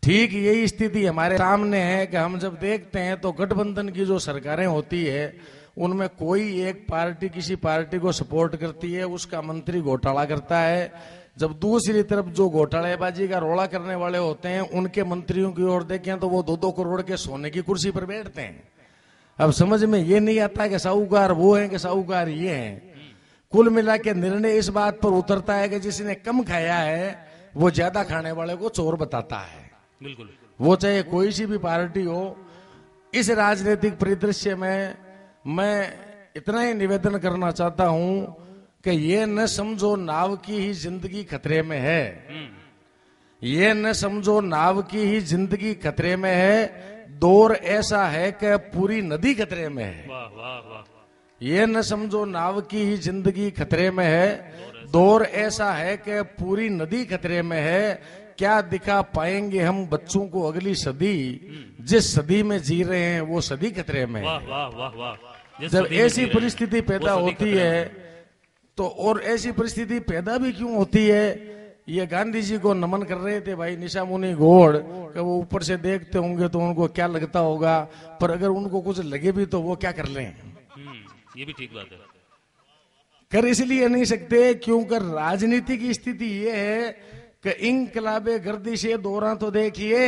ठीक यही स्थिति हमारे सामने है कि हम जब देखते हैं तो गठबंधन की जो सरकारें होती है उनमें कोई एक पार्टी किसी पार्टी को सपोर्ट करती है, उसका मंत्री घोटाला करता है। जब दूसरी तरफ जो घोटालेबाजी का रोड़ा करने वाले होते हैं उनके मंत्रियों की ओर देखें तो वो 2-2 करोड़ के सोने की कुर्सी पर बैठते हैं। अब समझ में ये नहीं आता कि साहूकार वो है कि साहूकार ये है। कुल मिला के निर्णय इस बात पर उतरता है कि जिसने कम खाया है वो ज्यादा खाने वाले को चोर बताता है। बिल्कुल, वो चाहे कोई सी भी पार्टी हो। इस राजनीतिक परिदृश्य में मैं इतना ही निवेदन करना चाहता हूं कि ये न समझो नाव की ही जिंदगी खतरे में है, ये न समझो नाव की ही जिंदगी खतरे में है, दौर ऐसा है कि पूरी नदी खतरे में है। वाह वाह वाह, ये न समझो नाव की ही जिंदगी खतरे में है, दौर ऐसा है कि पूरी नदी खतरे में है। क्या दिखा पाएंगे हम बच्चों को अगली सदी, जिस सदी में जी रहे हैं वो सदी खतरे में है। वाह वाह वाह वाह। जिस जब सदी में ऐसी जी रहे हैं, परिस्थिति पैदा वो सदी होती खतरे में है तो, और ऐसी परिस्थिति पैदा भी क्यों होती है, ये गांधी जी को नमन कर रहे थे भाई निशा मुनि गौड़ कि वो ऊपर से देखते होंगे तो उनको क्या लगता होगा, पर अगर उनको कुछ लगे भी तो वो क्या कर लें। ये भी ठीक बात है। कर इसलिए नहीं सकते क्योंकि राजनीति की स्थिति ये है कि इनकलाबे गर्दिशे दौरान तो देखिए,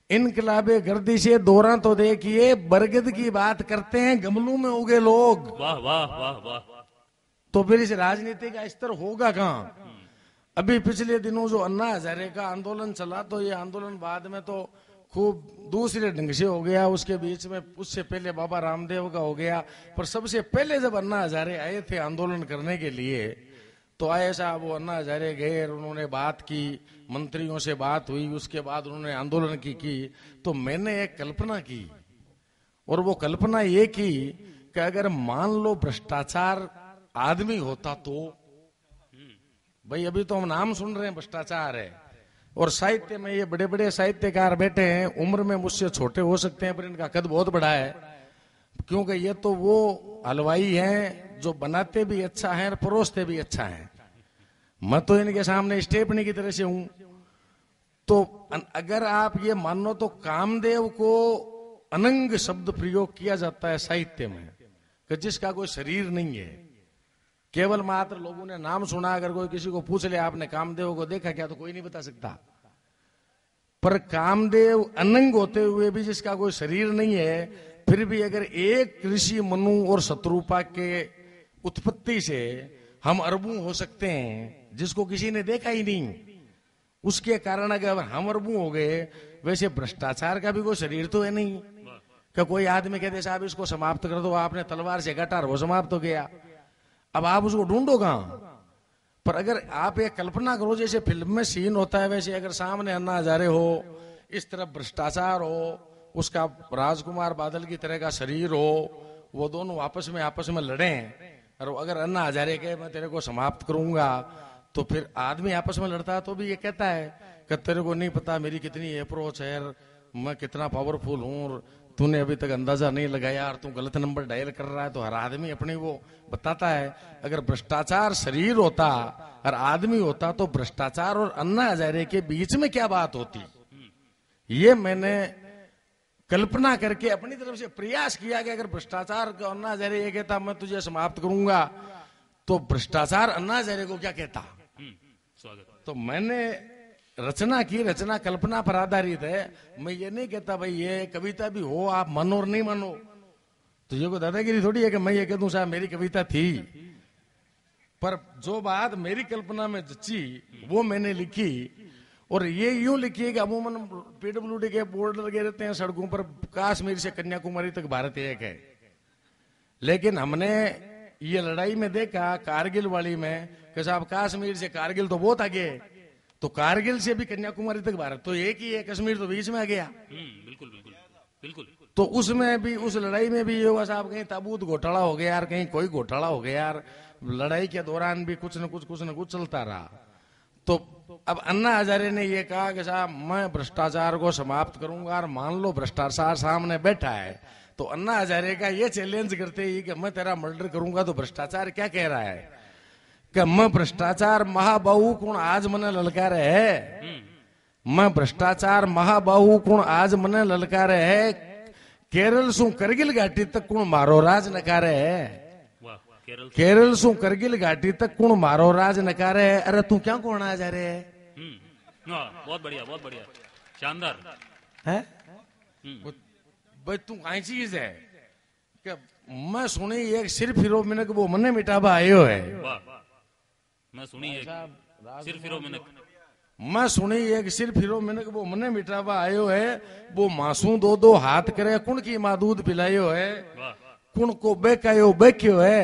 इनकलाबे गर्दिशे दौरान तो देखिए, बरगद की बात करते हैं गमलों में उगे लोग। वाह वाह वाह वाह। तो फिर इस राजनीति का स्तर होगा कहां। अभी पिछले दिनों जो अन्ना हजारे का आंदोलन चला तो ये आंदोलन बाद में तो खूब दूसरे ढंग से हो गया, उसके बीच में उससे पहले बाबा रामदेव का हो गया। पर सबसे पहले जब अन्ना हजारे आए थे आंदोलन करने के लिए तो आए साहब वो अन्ना हजारे गए, उन्होंने बात की, मंत्रियों से बात हुई, उसके बाद उन्होंने आंदोलन की। तो मैंने एक कल्पना की और वो कल्पना ये की कि अगर मान लो भ्रष्टाचार आदमी होता तो, भाई अभी तो हम नाम सुन रहे हैं भ्रष्टाचार है, और साहित्य में ये बड़े बड़े साहित्यकार बैठे हैं, उम्र में मुझसे छोटे हो सकते हैं पर इनका कद बहुत बड़ा है, क्योंकि ये तो वो हलवाई हैं जो बनाते भी अच्छा है और परोसते भी अच्छा है। मैं तो इनके सामने स्टेपनी की तरह से हूं। तो अगर आप ये मानो तो कामदेव को अनंग शब्द प्रयोग किया जाता है साहित्य में कि जिसका कोई शरीर नहीं है, केवल मात्र लोगों ने नाम सुना। अगर कोई किसी को पूछ ले आपने कामदेव को देखा क्या, तो कोई नहीं बता सकता। पर कामदेव अनंग होते हुए भी जिसका कोई शरीर नहीं है, फिर भी अगर एक ऋषि मनु और शत्रुपा के उत्पत्ति से हम अरबों हो सकते हैं जिसको किसी ने देखा ही नहीं, उसके कारण अगर हम अरबों हो गए, वैसे भ्रष्टाचार का भी कोई शरीर तो है नहीं कि कोई आदमी कहते साहब इसको समाप्त कर दो, आपने तलवार से काटा वो समाप्त हो गया। अब आप उसको ढूंढो कहां। पर अगर आप एक कल्पना करो जैसे फिल्म में सीन होता है, वैसे अगर सामने अन्ना हजारे हो, इस तरफ भ्रष्टाचार हो, उसका राजकुमार बादल की तरह का शरीर हो, वो दोनों आपस में लड़े, और अगर अन्ना हजारे कहे मैं तेरे को समाप्त करूंगा, तो फिर आदमी आपस में लड़ता है तो भी ये कहता है कि तेरे को नहीं पता मेरी कितनी अप्रोच है, मैं कितना पावरफुल हूं, तूने अभी तक अंदाजा नहीं लगाया और तू गलत नंबर डायल कर रहा है। तो हर आदमी अपनी वो बताता है। अगर भ्रष्टाचार शरीर होता और आदमी होता तो भ्रष्टाचार और अन्ना हजारे के बीच में क्या बात होती, ये मैंने कल्पना करके अपनी तरफ से प्रयास किया कि अगर भ्रष्टाचार को अन्ना हजारे ये कहता मैं तुझे समाप्त करूंगा, तो भ्रष्टाचार अन्ना हजारे को क्या कहता। तो मैंने रचना की, रचना कल्पना पर आधारित है। मैं ये नहीं कहता भाई ये कविता भी हो, आप मानो और नहीं मानो, तो ये कोई दादागिरी थोड़ी है कि मैं ये कह दूं साहब मेरी कविता थी। पर जो बात मेरी कल्पना में जची वो मैंने लिखी, और ये यूं लिखी है कि अमूमन पीडब्ल्यूडी के बोर्ड लगे रहते हैं सड़कों पर, कश्मीर से कन्याकुमारी तक भारत एक है। लेकिन हमने ये लड़ाई में देखा कारगिल वाली में कि साहब कश्मीर से कारगिल तो बहुत आगे है, तो कारगिल से भी कन्याकुमारी तक भारत तो एक ही है, कश्मीर तो बीच में आ गया। बिल्कुल बिल्कुल बिल्कुल। तो उसमें भी, उस लड़ाई में भी ये हुआ साहब कहीं ताबूत घोटाला हो गया यार, कहीं कोई घोटाला हो गया यार, लड़ाई के दौरान भी कुछ न कुछ चलता रहा। तो अब अन्ना हजारे ने ये कहा कि साहब मैं भ्रष्टाचार को समाप्त करूंगा, और मान लो भ्रष्टाचार सामने बैठा है, तो अन्ना हजारे का ये चैलेंज करते ही कि मैं तेरा मर्डर करूंगा, तो भ्रष्टाचार क्या कह रहा है कि मैं भ्रष्टाचार महाबाहु कौन आज मने ललकार है मैं भ्रष्टाचार महाबाहु कुण आज मने ललकारे है केरल सु करगिल घाटी तक कुण मारो राज नकारे है वाह केरल केरल सु करगिल घाटी तक कुण मारो राज नकारे है अरे तू क्या कोण आ जा रे हाँ बहुत बढ़िया शानदार है भाई तू कई चीज है कि मैं सुनी एक सिर्फ हीरो मिनक वो मने मिटाबा आयो है वाह मैं सुनी एक सिर्फ हीरो मिनक मैं सुनी एक सिर्फ हीरो मिनक वो मने मिटाबा आयो है वो मासूम दो दो हाथ करे कुण की माँ दूध पिलायो है वाह कुण को बेकायो बेक्यो है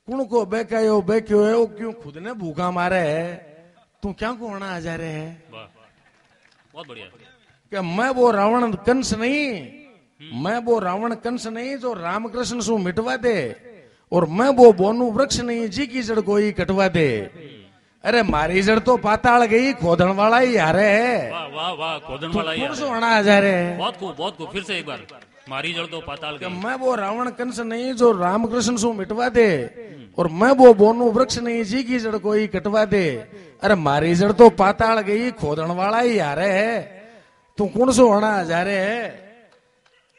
कुण को बेकायो बेक्यो है वो क्यों खुद ने भूखा मारे है तू क्या को होना आ जा रहे है वाह बहुत बढ़िया कि मैं वो रावण कंस नहीं मैं वो रावण कंस नहीं जो रामकृष्ण सु मिटवा दे और मैं वो बोनू वृक्ष नहीं जी की जड़ कोई कटवा दे अरे मारी जड़ तो पाताल गई खोदन वाला ही हारे है वाह वाह वाह खोदन वाला ही कौन सो होना आ जा रहे है बहुत खूब फिर से एक बार मारी जड़ तो पाताल कि गई मैं वो रावण कंस नहीं जो रामकृष्ण सु मिटवा दे और मैं वो बोनू वृक्ष नहीं जी की जड़ कोई कटवा दे अरे मारी जड़ तो पाताल गई खोदन वाला ही हारे है तू कौन सो होना आ जा रहे है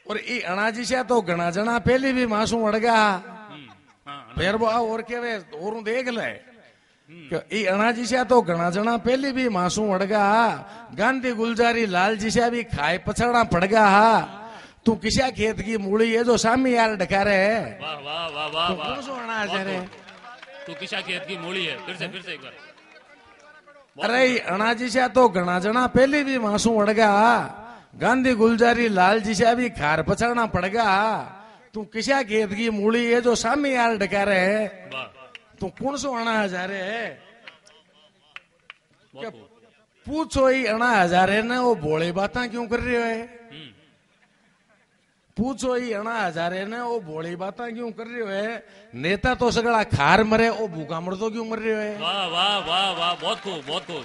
और ई अनाजी से तो घना जना पहली भी मासू अड़गा फिर वो और के वे और देख ले कि ई अनाजी से तो घना जना पहली भी मासू अड़गा गांधी गुलजारी लाल जी से भी खाए पछड़ा पड़गा तू किसा खेत की मूली है जो सामी यार डकारे है वाह वाह वाह वाह तू कौन सो होना आ जा रहे तू किसा खेत की मूली है फिर से एक बार अरे अनाजी से तो घना जना पहली भी मासू अड़गा गांधी गुलजारी लाल जी से भी खार पछड़ना पड़ेगा तू किसा खेत की मूली है जो सामी यार डका रहे है वाह तू कौन सो अना हजारे है बहुत खूब पूछो ही अना हजारे ने वो भोले बातें क्यों कर रहे है पूछो ही अना हजारे ने वो भोली बातें क्यों कर रहे है नेता तो सगड़ा खार मरे वो भूखा मर तो क्यों मर रहे है वाह वाह वाह वाह बहुत खूब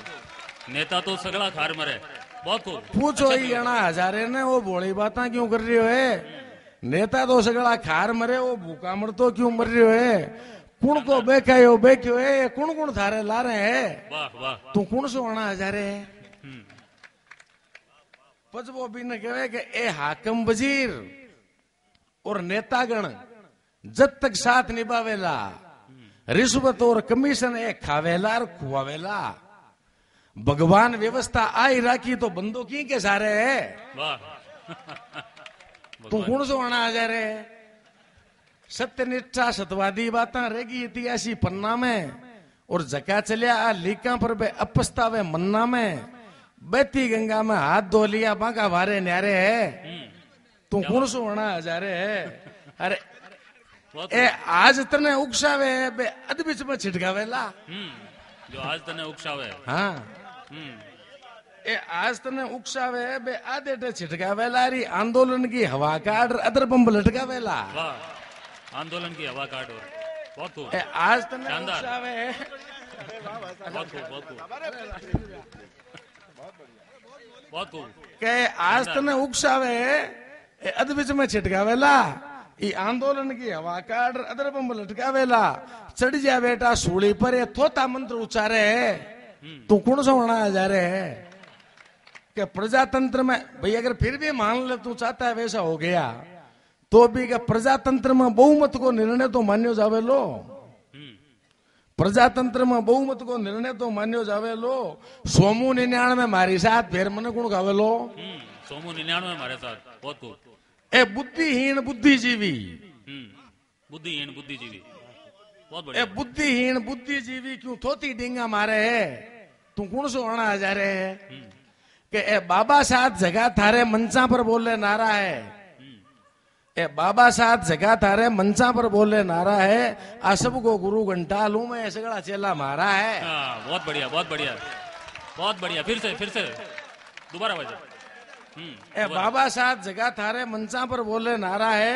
नेता तो सगड़ा खार मरे बहुत खूब पूछो ही अना हजारे ने वो भोली बातें क्यों कर रहे है नेता तो सगड़ा खार मरे वो भूखा मर तो क्यों मर रहे है कुण को बेकायो बेक्यो है कुण कुण थारे ला रहे है वाह वाह तू कुण सो अना हजारे है पचबो भी ने कहे कि ए हाकम वजीर और नेतागण जब तक साथ निभावेला रिश्वत और कमीशन ए खावेला और खुआवेला भगवान व्यवस्था आई राखी तो बंदो की के सारे है वाह तू कौन सो आना आ जा रहे सत्यनिष्ठा सतवादी बातें रहेगी इतिहासी पन्ना में और जका चलिया आ लीका पर बे अपस्तावे मन्ना में बहती गंगा में हाथ धो लिया बांका भारे न्यारे है तू कौन सो आना आ जा रहे है अरे ए आज तने उकसावे बे अद बीच में छिटकावेला जो आज तने उकसावे हाँ ए आज तने उकसावे बे आधे छिटकावेला री आंदोलन की हवा काट अदर बम लटकावेला वाह आंदोलन की हवा काट और बहुत खूब ए आज तने शानदार। उकसावे बहुत खूब के आज तने उकसावे ए अद बीच में छिटकावेला ई आंदोलन की हवा काट अदर बम लटकावेला चढ़ जा बेटा सूली पर ये थोता मंत्र उच्चारे है तू कौन सा होना जा रहे है कि प्रजातंत्र में भाई अगर फिर भी मान ले तू चाहता है वैसा हो गया तो भी क्या प्रजातंत्र में बहुमत को निर्णय तो मान्यो जावे लो प्रजातंत्र में बहुमत को निर्णय तो मान्यो जावे लो सोमू 99 में मारी साथ फिर मन गुण गावे लो सोमू 99 हमारे साथ बहुत खूब ए बुद्धिहीन बुद्धिजीवी बुद्धिहीन बुद्धिजीवी बहुत ए बढ़िया बुद्धिहीन बुद्धिजीवी क्यों थोती डिंगा मारे है तू कौन सो आना जा रहे है कि ए बाबा साथ जगह थारे मंचा पर बोले नारा है ए बाबा साथ जगह थारे मंचा पर बोले नारा है आ सबको गुरु घंटा लू मैं सगड़ा चेला मारा है हाँ बहुत बढ़िया फिर से दोबारा बजा ए बाबा साथ जगह थारे मंचा पर बोले नारा है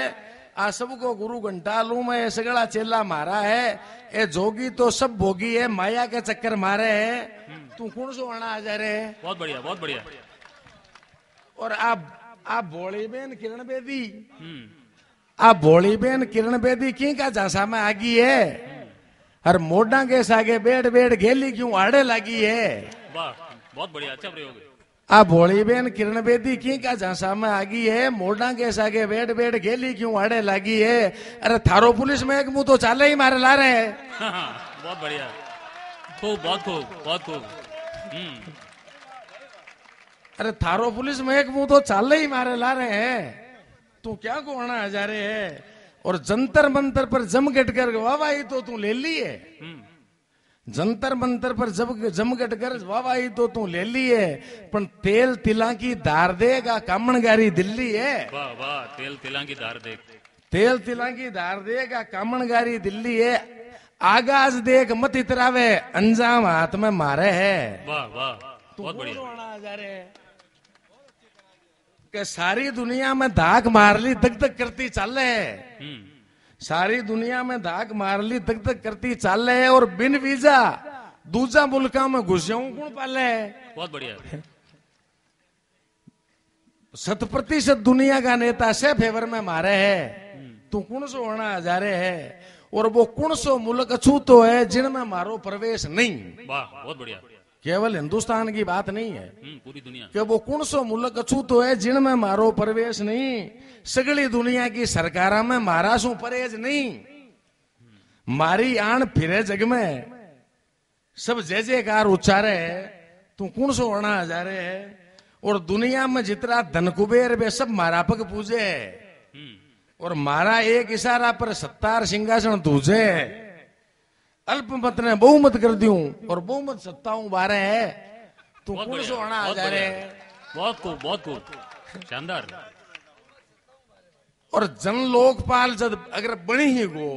आ सबको गुरु घंटा लू मैं सगड़ा चेला मारा है ए जोगी तो सब भोगी है माया के चक्कर मारे है तू कौन सो आना आ जा रहे है बहुत बढ़िया और आप भोली बेन किरण बेदी आप भोली बेन किरण बेदी की का झांसा में आगी है हर मोडा के सागे बैठ बैठ घेली क्यों आड़े लगी है वाह बहुत बढ़िया, अच्छा प्रयोग है। आ भोली बेन किरण बेदी की का झांसा में आगी है, मोडा के सागे बैठ बैठ गेली क्यों आड़े लागी है। अरे थारो पुलिस में एक मुंह तो चाले ही मारे ला रहे हैं। हाँ, बहुत बढ़िया, खूब, बहुत खूब, बहुत खूब। अरे थारो पुलिस में एक मुंह तो चाले ही मारे ला रहे हैं, तू क्या को आना हजारे है। और जंतर मंतर पर जमघट कर वाहवाही तो तू ले ली है। जंतर मंतर पर जब जमघट कर वाहवाही तो तू ले ली है, पण तेल तिला की धार देगा कामणगारी दिल्ली है। वाह वाह, तेल तिला की धार देख। तेल तिला की धार देगा कामणगारी दिल्ली है। आगाज देख मत इतरावे, अंजाम हाथ में मारे है। वाह वाह, बहुत बढ़िया। कि सारी दुनिया में धाक मार ली धक धक करती चल है। सारी दुनिया में धाक मार ली धक धक करती चल है, और बिन वीजा दूजा मुल्का में घुस जाऊं कौन पाले। बहुत बढ़िया। 100% दुनिया का नेता से फेवर में मारे है, तू कौन सो होना हजारे है। और वो कौन सो मुल्क अछूतो है जिनमें मारो प्रवेश नहीं। वाह, बहुत बढ़िया। केवल हिंदुस्तान की बात नहीं है, पूरी दुनिया कि वो कौन सो मुल्क अछूतो है जिनमें मारो प्रवेश नहीं। सगली दुनिया की सरकारा में मारा सु परहेज नहीं। मारी आन फिरे जग में सब जय जयकार उच्चारे, तू कौन सो होना हजारे है। और दुनिया में जितना धन कुबेर वे सब मारा पग पूजे है, और मारा एक इशारा पर सत्तार सिंहासन दूजे। अल्पमत ने बहुमत कर दूं, और बहुमत सत्ताओं बारे है, तू कौन सो होना हजारे। बहुत खूब, बहुत खूब, शानदार। और जन लोकपाल जब अगर बनी ही गो,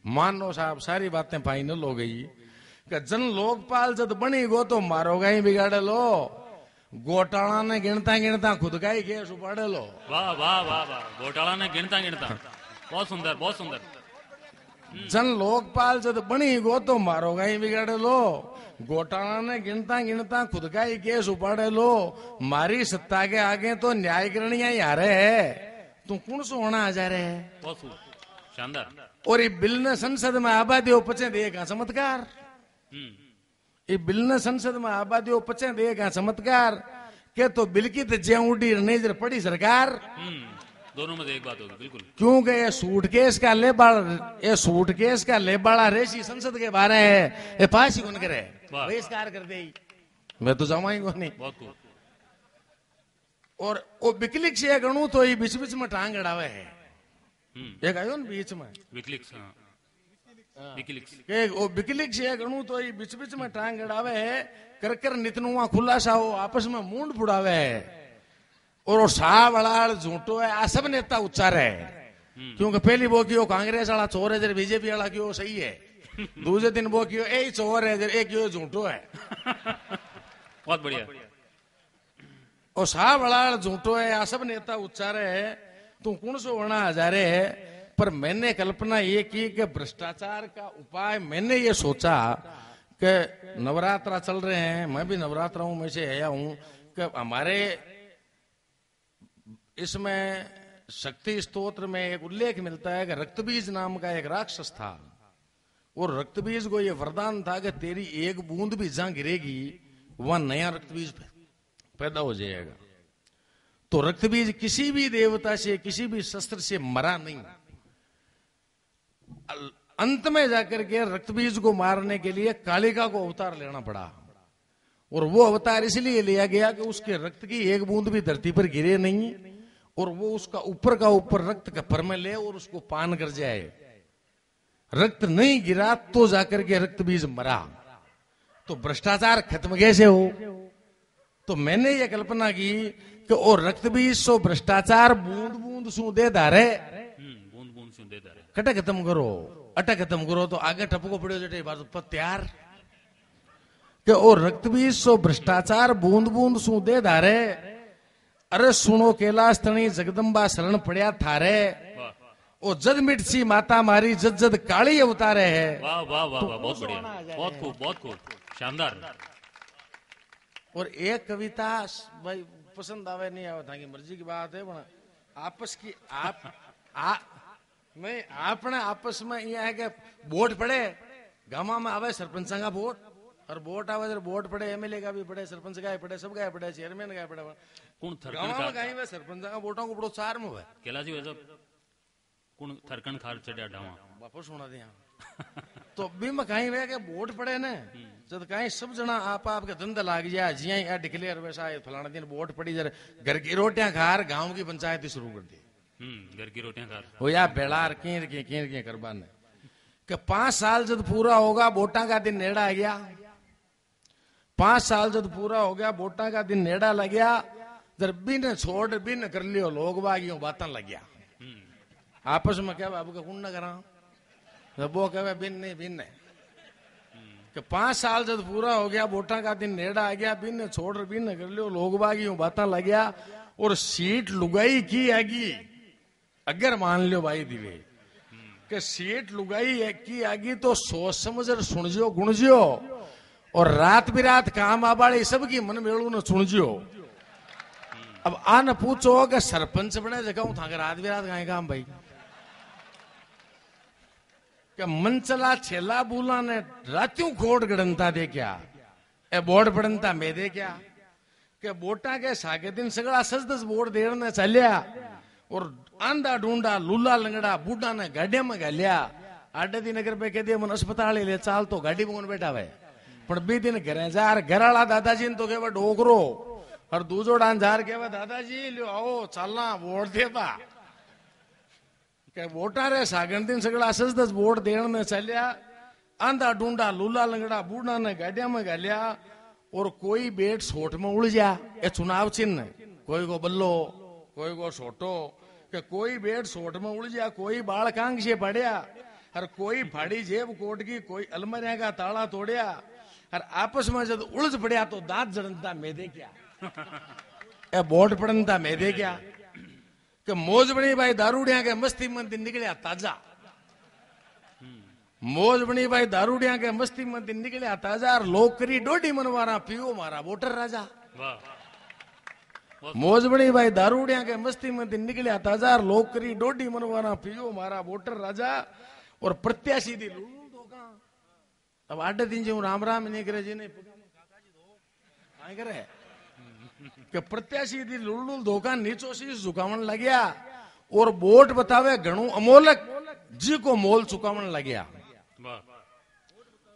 मान लो साहब सारी बातें फाइनल हो गई कि जन लोकपाल जब बनी गो तो मारोगा ही बिगाड़े लो। घोटाला ने गिनता गिनता खुद का ही केस उपाड़े लो। वाह वाह वाह वाह, घोटाला ने गिनता गिनता, बहुत सुंदर, बहुत सुंदर। जन लोकपाल जब बनी गो तो मारोगा ही बिगाड़े लो। घोटाला ने गिनता गिनता खुद का ही केस उपाड़े लो। मारी सत्ता के आगे तो न्याय करनी ही हारे है, तू कौन सो होना हजारे है। बहुत खूब, शानदार। और ये बिल ने संसद में आबादी हो पचे देगा चमत्कार। ये बिल ने संसद में आबादी हो पचे देगा चमत्कार, के तो बिल की तो ज्या उड़ी नजर पड़ी सरकार। दोनों में एक बात होगी बिल्कुल। क्योंकि ये सूटकेस का लेबाड़, ये सूटकेस का लेबाड़ा रेसी संसद के बारे है, ये पास ही कौन करे, बहिष्कार कर दे। मैं तो जाऊंगा ही नहीं। बहुत खूब। और वो विकलिक से गणु तो ये बीच बीच में टांग अड़ावे है। एक आयो न बीच में विकलिक्स, विकलिक्स के वो विकलिक से गणु तो ये बीच बीच में टांग अड़ावे है। कर कर नितनुआ खुलासा हो आपस में मुंड फुड़ावे है। और सा बड़ाड़ झूठो है, आ सब नेता उच्चार है। क्योंकि पहली वो कियो कांग्रेस वाला चोर है, बीजेपी वाला क्यों सही है। दूसरे दिन वो कियो ए चोर है, एक क्यों झूठो है। बहुत बढ़िया। और सा बड़ाड़ झूठो है, आ सब नेता उच्चार है, तू कौन सो होना हजारे है। पर मैंने कल्पना ये की कि भ्रष्टाचार का उपाय, मैंने ये सोचा कि नवरात्रा चल रहे हैं, मैं भी नवरात्राओं में से आया हूं, कि हमारे इसमें शक्ति स्तोत्र में एक उल्लेख मिलता है कि रक्तबीज नाम का एक राक्षस था। और रक्तबीज को यह वरदान था कि तेरी एक बूंद भी जहां गिरेगी वहां नया रक्तबीज पैदा हो जाएगा। तो रक्तबीज किसी भी देवता से, किसी भी शस्त्र से मरा नहीं। अंत में जाकर के रक्तबीज को मारने के लिए कालिका को अवतार लेना पड़ा। और वो अवतार इसलिए लिया गया कि उसके रक्त की एक बूंद भी धरती पर गिरे नहीं, और वो उसका ऊपर का ऊपर रक्त का पर में ले और उसको पान कर जाए। रक्त नहीं गिरा तो जाकर के रक्तबीज मरा। तो भ्रष्टाचार खत्म कैसे हो। तो मैंने ये कल्पना की कि ओ रक्तबीज सो भ्रष्टाचार बूंद बूंद सू दे धारे, बूंद बूंद सू दे धारे, कट खत्म करो, अट खत्म करो। तो आगे टपको पड़ो जटे बात पर तैयार कि ओ रक्तबीज सो भ्रष्टाचार बूंद बूंद सू दे धारे। अरे सुनो कैलाश तणी जगदम्बा शरण पड़िया थारे। ओ जद मिट सी माता मारी जद जद काली अवतारे है। वाह वाह वाह वाह, बहुत बढ़िया, बहुत खूब, बहुत खूब, शानदार। और एक कविता भाई पसंद आवे नहीं आवे थाकी मर्जी की बात है, पण आपस की नहीं आपने आपस में यह है कि वोट पड़े गामा में आवे सरपंच का वोट, और वोट आवे जर वोट पड़े एमएलए का भी पड़े सरपंच का भी पड़े सब का पड़े चेयरमैन का पड़े कौन थरकन गांव खार में कहीं वे सरपंच का वोटों को बड़ो चार में हुआ कैलाशी वैसा कौन थरकन खार चढ़िया ढावा वापस होना दिया तो भी में कहीं वे के वोट पड़े ने जब कहीं सब जना आप के धंधा लाग जाए जिया ही डिक्लेयर वैसा फलाना दिन वोट पड़ी जर घर की रोटियां खार गांव की पंचायत ही शुरू कर दी घर की रोटियां खार हो या बेड़ार कीर की करबान कि 5 साल जब पूरा होगा वोटा का दिन नेड़ा आ गया 5 साल जब पूरा हो गया वोटा का दिन नेड़ा लग गया जब बिन छोड़ बिन कर लियो लोग बागियों बातन लग गया आपस में क्या बाबू का कुंड करा वो कहे बिन नहीं बिन कि 5 साल जब पूरा हो गया वोटा का दिन नेड़ा आ गया बिन छोड़ बिन कर लियो लोग बागियों बातन लग गया और सीट लुगाई की आगी अगर मान लियो भाई दिवे कि सीट लुगाई की आगी तो सोच समझ सुन जियो गुण जियो और रात बिरात काम आबाड़ी सबकी मन मेड़ू न सुन जियो अब आ न पूछो कि सरपंच बने जगह था रात बिरात गाय काम भाई कि मनचला छेला बुला ने रात्यों खोड़ गड़नता दे क्या ए बोर्ड पड़नता में दे क्या के बोटा के सागे दिन सगड़ा सजदस बोर्ड देने चलिया और आंधा ढूंढा लूला लंगड़ा बूढ़ा ने गाड़िया में गालिया आडे दिन अगर पे कह दिया मन अस्पताल ले चाल तो गाड़ी में बैठा हुआ पर बी दिन घरे जार घराला दादाजी ने तो केवा डोकरो और दूजो डान जार केवा दादाजी लियो आओ चलना वोट देबा के वोटा रे सागन दिन सगड़ा सजदस वोट देने में चलिया आंधा ढूंढा लूला लंगड़ा बूढ़ा ने गाड़िया में गालिया और कोई बेट सोट में उलझा ये चुनाव चिन्ह कोई को बल्लो कोई को सोटो कि कोई बेट सोट में उलझा कोई बाल कांग से पड़िया और कोई फाड़ी जेब कोट की कोई अलमरिया का ताला तोड़िया और आपस में जब उलझ पड़िया तो दांत जड़नता में दे क्या ए बोट पड़नता में दे क्या कि मौज बनी भाई दारूडिया के मस्ती मंदी निकलिया ताजा मौज बनी भाई दारूडिया के मस्ती मंदी निकलिया ताजा और लोग करी डोडी मनवारा पियो मारा वोटर राजा मौज बनी भाई दारूडिया के मस्ती मंदी निकलिया ताजा और लोग करी डोडी मनवारा पियो मारा वोटर राजा और प्रत्याशी दी लुलू धोखा अब आडे दिन जो राम राम नहीं करे जी ने करे कि प्रत्याशी दी लुलू धोखा नीचो शीश झुकावन लग गया और वोट बतावे घणू अमोलक जी को मोल चुकावन लग गया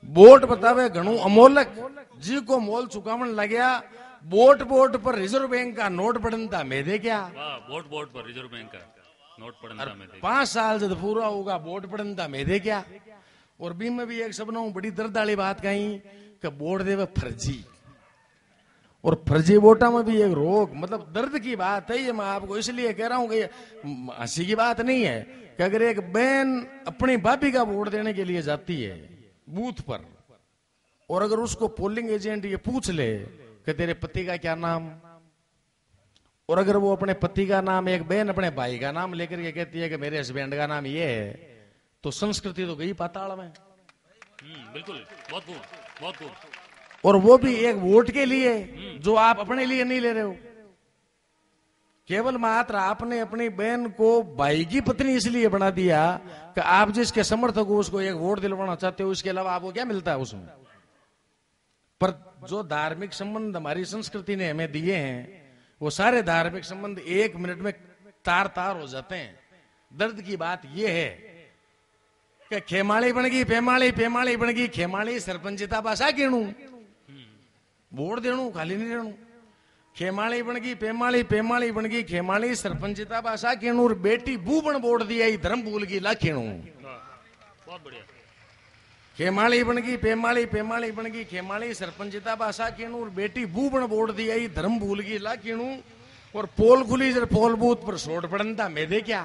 वोट बतावे घणू अमोलक जी को मोल चुकावन लग गया वोट वोट पर रिजर्व बैंक का नोट पड़नता में दे क्या वोट वोट पर रिजर्व बैंक का नोट पड़नता में दे 5 साल जब पूरा होगा वोट पड़नता में दे क्या और बीम में भी एक सबनों बड़ी दर्द वाली बात कही कि वोट देवे फर्जी और फर्जी वोटा में भी एक रोग मतलब दर्द की बात है ये मैं आपको इसलिए कह रहा हूं कि हंसी की बात नहीं है कि अगर एक बहन अपनी भाभी का वोट देने के लिए जाती है बूथ पर और अगर उसको पोलिंग एजेंट ये पूछ ले कि तेरे पति का क्या नाम और अगर वो अपने पति का नाम एक बहन अपने भाई का नाम लेकर के कहती है कि मेरे हस्बैंड का नाम ये है तो संस्कृति तो गई पाताल में बिल्कुल बहुत खूब और वो भी एक वोट के लिए जो आप अपने लिए नहीं ले रहे हो केवल मात्र आपने अपनी बहन को भाई की पत्नी इसलिए बना दिया कि आप जिसके समर्थक हो उसको एक वोट दिलवाना चाहते हो इसके अलावा आपको क्या मिलता है उसमें पर जो धार्मिक संबंध हमारी संस्कृति ने हमें दिए हैं वो सारे धार्मिक संबंध 1 मिनट में तार तार हो जाते हैं दर्द की बात यह है कि खेमाड़ी बन गई पेमाड़ी बन गई खेमाड़ी सरपंचिता भाषा कीणू वोट देणू खाली नहीं रहणू खेमाड़ी बन गई पेमाड़ी बन गई खेमाड़ी सरपंचिता भाषा कीणू और बेटी बूबन वोट दिया धर्म भूल गई ला कीणू बहुत बढ़िया खेमाड़ी बन गई पेमाड़ी बन गई खेमाड़ी सरपंचिता भाषा कीणू और बेटी बूबन वोट दिया धर्म भूल गई ला कीणू और पोल खुली जर पोल बूथ पर सोट पड़नता में दे क्या